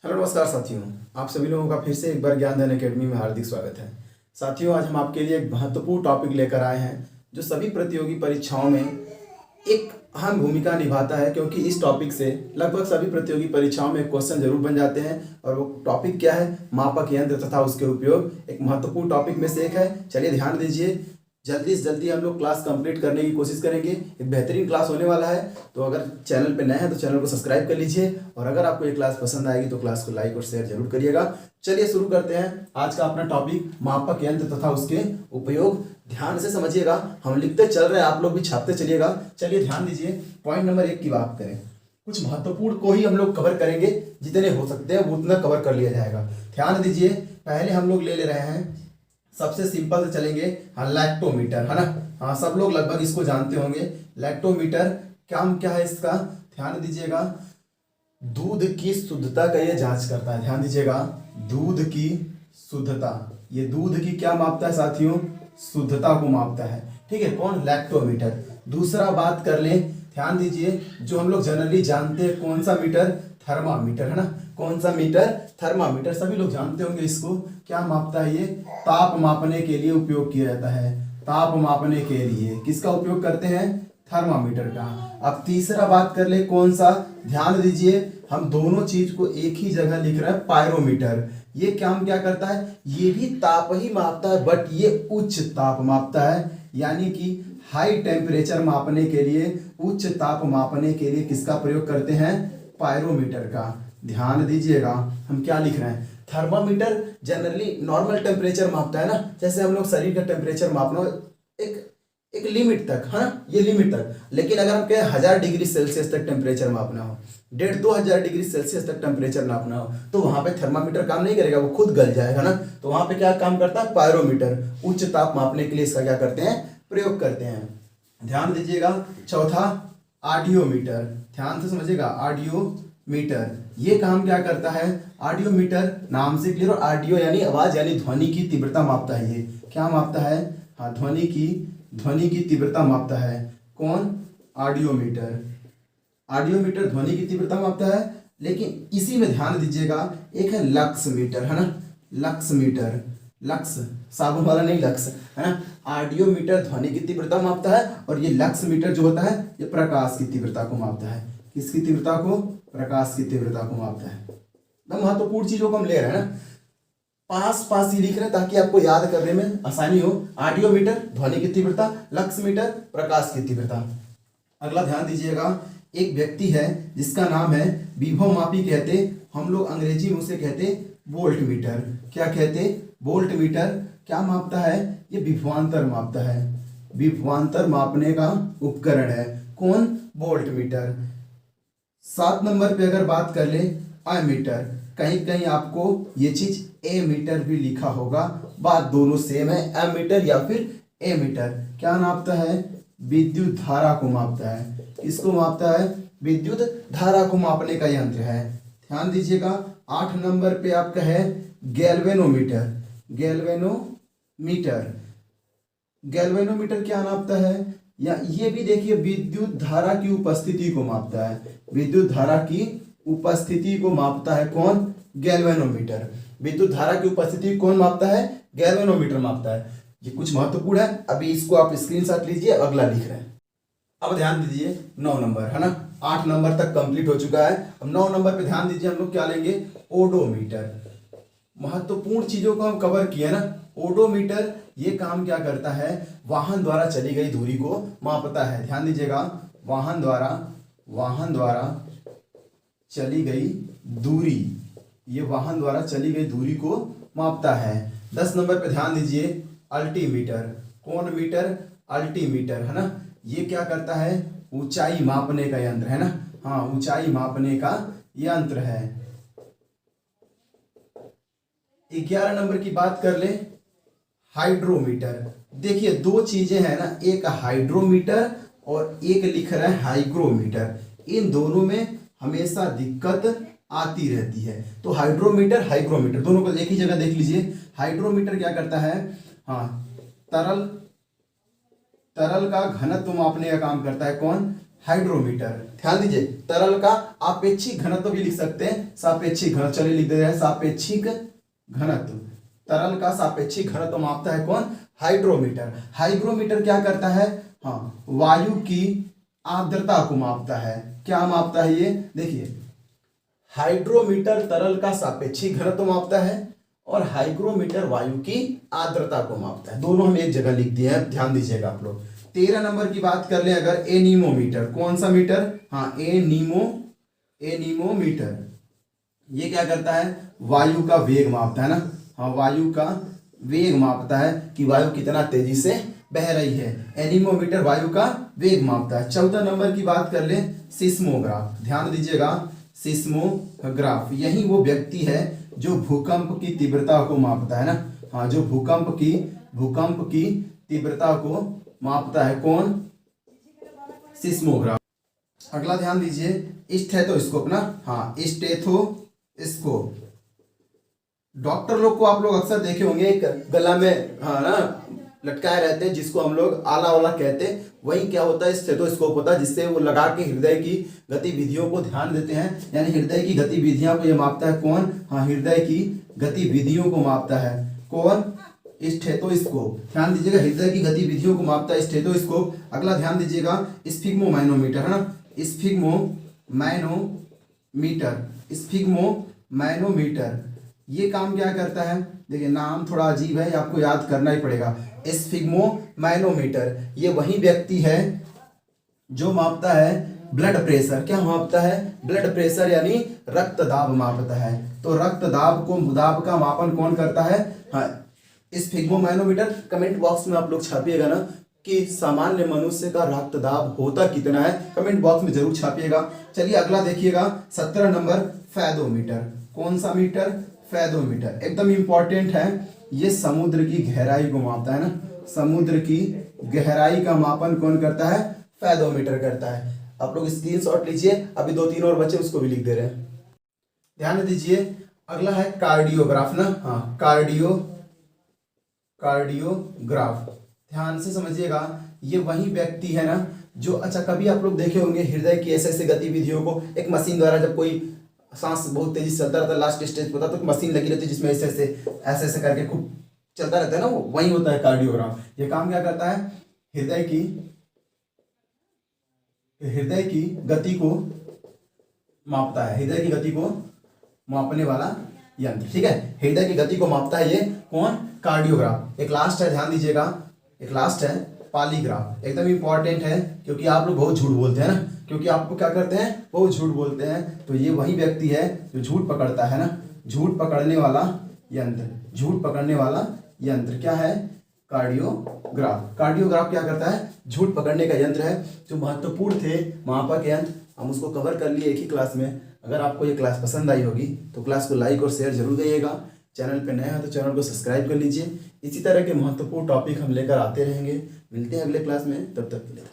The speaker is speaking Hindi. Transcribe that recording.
हेलो नमस्कार साथियों। आप सभी लोगों का फिर से एक बार ज्ञानधन एकेडमी में हार्दिक स्वागत है। साथियों, आज हम आपके लिए एक महत्वपूर्ण टॉपिक लेकर आए हैं जो सभी प्रतियोगी परीक्षाओं में एक अहम भूमिका निभाता है, क्योंकि इस टॉपिक से लगभग सभी प्रतियोगी परीक्षाओं में क्वेश्चन जरूर बन जाते हैं। और वो टॉपिक क्या है? मापक यंत्र तथा उसके उपयोग। एक महत्वपूर्ण टॉपिक में से एक है। चलिए ध्यान दीजिए, जल्दी से जल्दी हम लोग क्लास कंप्लीट करने की कोशिश करेंगे। एक बेहतरीन क्लास होने वाला है, तो अगर चैनल पे नए हैं तो चैनल को सब्सक्राइब कर लीजिए। और अगर आपको ये क्लास पसंद आएगी तो क्लास को लाइक और शेयर जरूर करिएगा। चलिए शुरू करते हैं आज का अपना टॉपिक, मापक यंत्र तथा उसके उपयोग। ध्यान से समझिएगा, हम लिखते चल रहे हैं, आप लोग भी छापते चलिएगा। चलिए ध्यान दीजिए, पॉइंट नंबर 1 की बात करें। कुछ महत्वपूर्ण को ही हम लोग कवर करेंगे, जितने हो सकते हैं वो उतना कवर कर लिया जाएगा। ध्यान दीजिए, पहले हम लोग ले रहे हैं, सबसे सिंपल से चलेंगे। हाँ, लैक्टोमीटर है ना। हाँ, सब लोग लगभग इसको जानते होंगे। लैक्टोमीटर काम क्या है इसका? ध्यान दीजिएगा, दूध की शुद्धता का ये जांच करता है। ध्यान दीजिएगा, दूध की शुद्धता, ये दूध की क्या मापता है साथियों? शुद्धता को मापता है। ठीक है, कौन? लैक्टोमीटर। दूसरा बात कर लें, ध्यान दीजिए, जो हम लोग जनरली जानते हैं कौन सा मीटर? थर्मामीटर है ना। कौन सा मीटर? थर्मामीटर। सभी लोग जानते होंगे इसको। क्या मापता है ये? ताप मापने के लिए उपयोग किया जाता है। ताप मापने के लिए किसका उपयोग करते हैं? थर्मामीटर का। अब तीसरा बात कर ले, कौन सा? ध्यान दीजिए, हम दोनों चीज को एक ही जगह लिख रहे हैं, पायरोमीटर। ये काम क्या करता है? ये भी ताप ही मापता है, बट ये उच्च ताप मापता है। यानी कि हाई टेम्परेचर मापने के लिए, उच्च ताप मापने के लिए किसका प्रयोग करते हैं? पायरोमीटर का। ध्यान दीजिएगा, हम क्या लिख रहे हैं? थर्मामीटर जनरली नॉर्मल टेम्परेचर मापता है ना, जैसे हम लोग शरीर का टेम्परेचर मापना हो एक एक लिमिट तक है ना, ये लिमिट तक। लेकिन अगर हम कहें 1000 डिग्री सेल्सियस तक टेम्परेचर मापना हो, 1500-2000 डिग्री सेल्सियस तक टेम्परेचर नापना हो, तो वहां पे थर्मामीटर काम नहीं करेगा, वो खुद गल जाएगा ना। तो वहां पे क्या काम करता है? पायरोमीटर। उच्च ताप मापने के लिए इसका क्या करते हैं? प्रयोग करते हैं। ध्यान दीजिएगा, चौथा ऑडियोमीटर। ध्यान से समझिएगा, ऑडियोमीटर ये काम क्या करता है? ऑडियोमीटर नाम से क्लियर। ऑडियो यानी आवाज, यानी ध्वनि की तीव्रता मापता है। ये क्या मापता है? हाँ, ध्वनि की तीव्रता मापता है। कौन? ऑडियोमीटर। ऑडियोमीटर ध्वनि की तीव्रता मापता है। लेकिन इसी में ध्यान दीजिएगा, एक है लक्स मीटर है ना। लक्स मीटर, लक्स साबुन वाला नहीं, लक्स है ना। ऑडियोमीटर ध्वनि की तीव्रता मापता है, और ये लक्स मीटर जो होता है ये प्रकाश की तीव्रता को मापता है। किसकी तीव्रता को? प्रकाश की तीव्रता को मापता है। एकदम महत्वपूर्ण चीजों को हम ले रहे हैं ना, पास पास ही लिख रहे हैं ताकि आपको याद करने में आसानी हो। ऑडियोमीटर ध्वनि की तीव्रता, लक्स मीटर प्रकाश की तीव्रता। अगला ध्यान दीजिएगा, एक व्यक्ति है जिसका नाम है विभव मापी, कहते हम लोग अंग्रेजी में उसे कहते वोल्ट मीटर। क्या कहते? Volt meter. क्या मापता है? ये विभवांतर मापता है। विभवांतर मापने का उपकरण है। कौन? Volt meter. 7 नंबर पे अगर बात कर ले, एमीटर। कहीं कहीं आपको ये चीज ए मीटर भी लिखा होगा, बात दोनों सेम है, एमीटर या फिर ए मीटर। क्या नापता है? विद्युत धारा को मापता है। किसको मापता है? विद्युत धारा को मापने का यंत्र है। ध्यान दीजिएगा, 8 नंबर पे आपका है गैल्वेनोमीटर। गैल्वेनोमीटर, गैल्वेनोमीटर क्या नापता है? या ये भी देखिए, विद्युत धारा की उपस्थिति को मापता है। विद्युत धारा की उपस्थिति को मापता है। कौन? गैल्वेनोमीटर। विद्युत धारा की उपस्थिति कौन मापता है? गैल्वेनोमीटर मापता है। ये कुछ महत्वपूर्ण है, अभी इसको आप स्क्रीनशॉट लीजिए, अगला लिख रहे हैं। अब ध्यान दीजिए, 9 नंबर है ना। 8 नंबर तक कंप्लीट हो चुका है, अब 9 नंबर पे ध्यान दीजिए, हम लोग क्या लेंगे? ओडोमीटर। महत्वपूर्ण चीजों को हम कवर किए ना। ओडोमीटर ये काम क्या करता है? वाहन द्वारा चली गई दूरी को मापता है। ध्यान दीजिएगा, वाहन द्वारा चली गई दूरी, ये वाहन द्वारा चली गई दूरी को मापता है। 10 नंबर पे ध्यान दीजिए, अल्टीमीटर। कौन मीटर? अल्टीमीटर है ना। ये क्या करता है? ऊंचाई मापने का यंत्र है ना। हाँ, ऊंचाई मापने का यंत्र है। 11 नंबर की बात कर ले, हाइड्रोमीटर। देखिए, दो चीजें हैं ना, एक हाइड्रोमीटर और एक लिख रहा है हाइग्रोमीटर। इन दोनों में हमेशा दिक्कत आती रहती है। तो हाइड्रोमीटर, हाइग्रोमीटर दोनों को एक ही जगह देख लीजिए। हाइड्रोमीटर क्या करता है? हाँ, तरल का घनत्व मापने का काम करता है। कौन? हाइड्रोमीटर। ध्यान दीजिए, तरल का आपेक्षिक घनत्व भी लिख सकते हैं, सापेक्षिक घनत्व। चलिए लिख दे रहे हैं सापेक्षिक घनत्व। तरल का सापेक्षिक घनत्व मापता है कौन? हाइड्रोमीटर। हाइग्रोमीटर क्या करता है? हाँ, वायु की आर्द्रता को मापता है। क्या मापता है ये? देखिए, हाइड्रोमीटर तरल का सापेक्षिक घनत्व मापता है और हाइग्रोमीटर वायु की आर्द्रता को मापता है। दोनों हम एक जगह लिख दिए हैं, ध्यान दीजिएगा आप लोग। 13 नंबर की बात कर ले अगर, एनीमोमीटर। कौन सा मीटर? हाँ, एनीमोमीटर। ये क्या करता है? वायु का वेग मापता है ना। हाँ, वायु का वेग मापता है कि वायु कितना तेजी से बह रही है। एनीमोमीटर वायु का वेग मापता है। 14 नंबर की बात कर ले, सिस्मोग्राफ। ध्यान दीजिएगा, सिस्मोग्राफ यही वो व्यक्ति है जो भूकंप की तीव्रता को मापता है ना। हाँ, जो भूकंप की तीव्रता को मापता है। कौन? सिस्मोग्राफ। अगला ध्यान दीजिए, स्टेथोस्कोप ना। हाँ, स्टेथोस्कोप। डॉक्टर लोग को आप लोग अक्सर देखे होंगे, एक गला में हाँ ना लटकाए रहते हैं, जिसको हम लोग आला वाला कहते हैं। वही क्या होता है? स्टेथोस्कोप होता है, जिससे वो लगा के हृदय की गतिविधियों को ध्यान देते हैं, यानी हृदय की गतिविधियों को ये मापता है। कौन? हाँ, हृदय की गतिविधियों को मापता है। कौन? स्टेथोस्कोप। ध्यान दीजिएगा, हृदय की गतिविधियों को मापता है स्टेथोस्कोप। अगला ध्यान दीजिएगा, स्फिग्मोमैनोमीटर है ना। स्फिग्मोमैनोमीटर ये काम क्या करता है? देखिए, नाम थोड़ा अजीब है, आपको याद करना ही पड़ेगा। स्फिग्मोमैनोमीटर ये वही व्यक्ति है जो मापता है ब्लड प्रेशर। क्या मापता है? ब्लड प्रेशर, यानी रक्त दाब मापता है। तो रक्त दाब का मापन कौन करता है? हाँ, स्फिग्मोमैनोमीटर। कमेंट बॉक्स में आप लोग छापिएगा ना कि सामान्य मनुष्य का रक्त दाब होता कितना है, कमेंट बॉक्स में जरूर छापिएगा। चलिए अगला देखिएगा, 17 नंबर, फेदोमीटर। कौन सा मीटर? फेदोमीटर। एकदम इंपॉर्टेंट है, ये समुद्र की गहराई को मापता है ना। समुद्र की गहराई का मापन कौन करता है? फेदोमीटर करता है। आप लोग स्क्रीनशॉट लीजिए, अभी 2-3 और बच्चे उसको भी लिख दे रहे हैं। ध्यान दीजिए, अगला है कार्डियोग्राफ ना। हाँ, कार्डियोग्राफ। ध्यान से समझिएगा, ये वही व्यक्ति है ना जो, अच्छा कभी आप लोग देखे होंगे हृदय की ऐसे ऐसे गतिविधियों को एक मशीन द्वारा, जब कोई सांस बहुत तेजी से चलता रहता है, लास्ट स्टेज पर होता तो मशीन लगी रहती है जिसमें ऐसे ऐसे करके खूब चलता रहता है ना, वो वही होता है कार्डियोग्राफ। ये काम क्या करता है? हृदय की गति को मापता है। हृदय की गति को मापने वाला यंत्र, ठीक है। हृदय की गति को मापता है ये कौन? कार्डियोग्राफ। एक लास्ट है, ध्यान दीजिएगा, एक लास्ट है पॉलीग्राफ। एकदम इंपॉर्टेंट है, क्योंकि आप लोग बहुत झूठ बोलते हैं ना, क्योंकि आपको क्या करते हैं? बहुत झूठ बोलते हैं। तो ये वही व्यक्ति है जो झूठ पकड़ता है ना, झूठ पकड़ने वाला यंत्र क्या है? कार्डियोग्राफ। कार्डियोग्राफ क्या करता है? झूठ पकड़ने का यंत्र है। जो महत्वपूर्ण थे मापक यंत्र, हम उसको कवर कर लिए एक ही क्लास में। अगर आपको ये क्लास पसंद आई होगी तो क्लास को लाइक और शेयर जरूर करिएगा। चैनल पे नए हैं तो चैनल को सब्सक्राइब कर लीजिए। इसी तरह के महत्वपूर्ण टॉपिक हम लेकर आते रहेंगे। मिलते हैं अगले क्लास में, तब तक के लिए।